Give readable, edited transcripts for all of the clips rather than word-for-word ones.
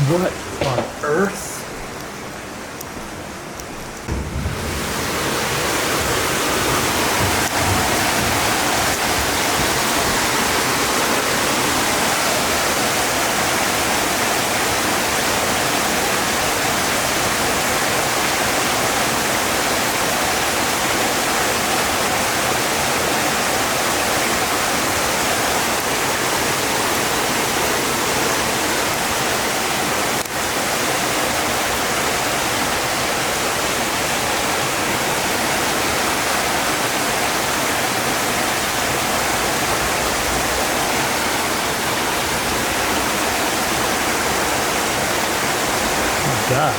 What on earth? God.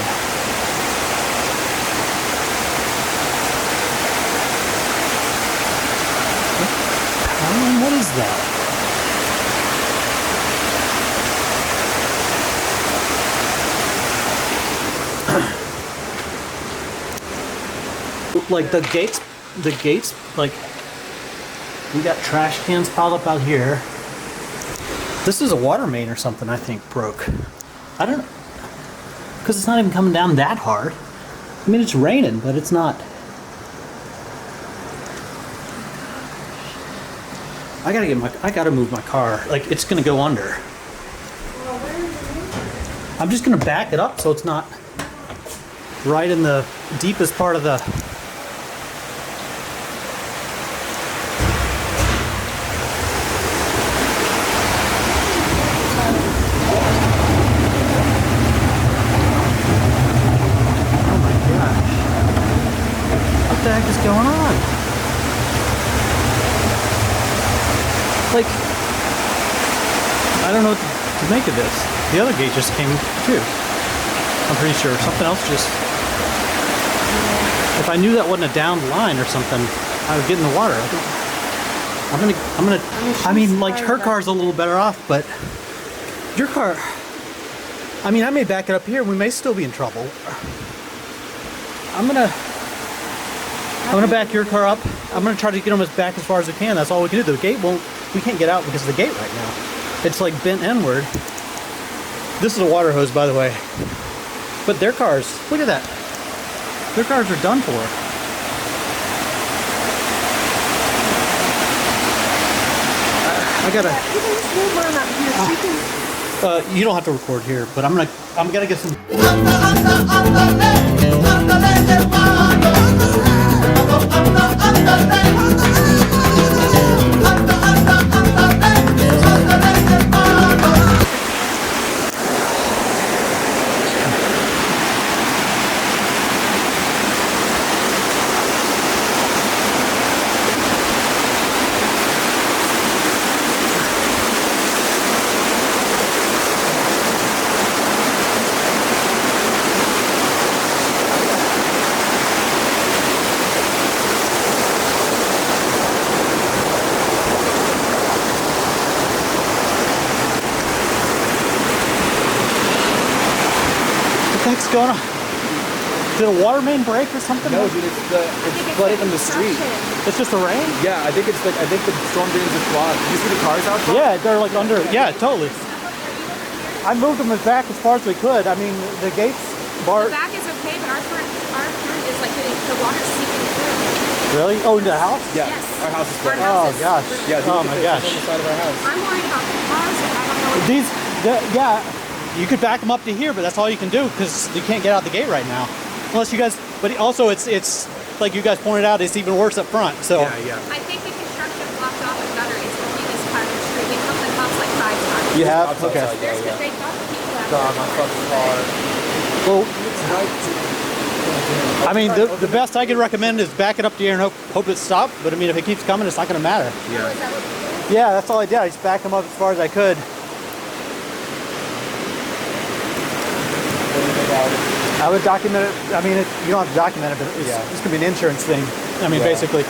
What is that? Like the gates, like we got trash cans piled up out here. This is a water main or something, I think, broke. I don't know. Because it's not even coming down that hard. I mean, it's raining, but it's not. I gotta move my car. Like, it's gonna go under. I'm just gonna back it up so it's not right in the deepest part of the. What the heck is going on? Like, I don't know what to make of this. The other gate just came too. I'm pretty sure something else just. If I knew that wasn't a downed line or something, I would get in the water. I mean, like, her car's a little better off, but your car. I mean, I may back it up here. We may still be in trouble. I'm gonna back your car up. I'm gonna try to get them back as far as we can. That's all we can do. The gate won't. We can't get out because of the gate right now. It's like bent inward. This is a water hose, by the way. But their cars, look at that. Their cars are done for. I gotta. You don't have to record here, but I'm gonna get some. What's going on? Did a water main break or something? No, dude, it's flooded in the street. It's just the rain? Yeah, I think the storm drains are clogged. You see the cars out front? Yeah, they're like under. Yeah, totally. I moved them back as far as we could. I mean, the gates bar. The back is okay, but our front is like getting the water's seeping through. Really? Oh, into the house? Yeah, Yes. our house is flooded. Oh gosh. Yeah, oh my gosh. on the side of our house. I'm worried about the cars, but I don't know. Yeah, you could back them up to here, but that's all you can do because you can't get out the gate right now. Unless you guys, but also it's like you guys pointed out, it's even worse up front. So Yeah. I think the construction blocked off the gutter. It's only this part of the street. They come to the house like 5 times. you have Outside, okay. There's yeah. they thought the people that God, my fucking car. Well, I mean, the best I could recommend is back it up to here and hope it stops. But I mean, if it keeps coming, it's not going to matter. Yeah. Is that what you did? Yeah, that's all I did. I just backed them up as far as I could. I would document it. I mean, you don't have to document it, but it's going to be an insurance thing. I mean, basically.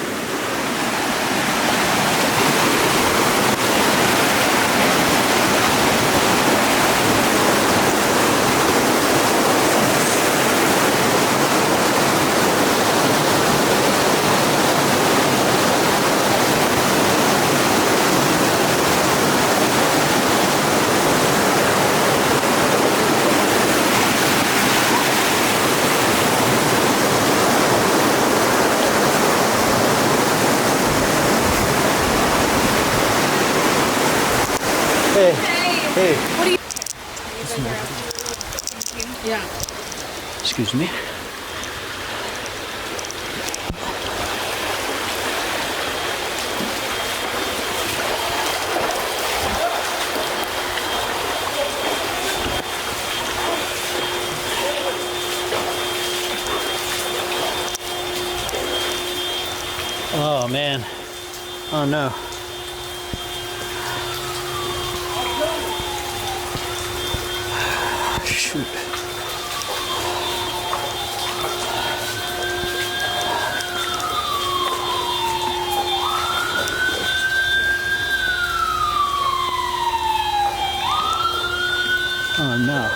around. Excuse me. Oh man. Oh no. Shoot. Oh no.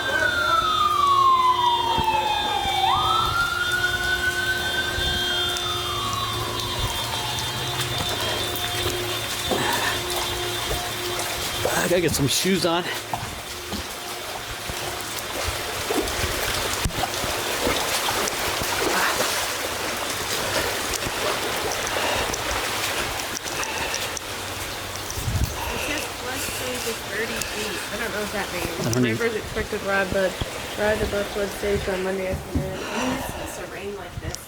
I gotta get some shoes on. I don't know what that means. I don't Drivers expected ride the bus flood stage on Monday afternoon. It's supposed to rain like this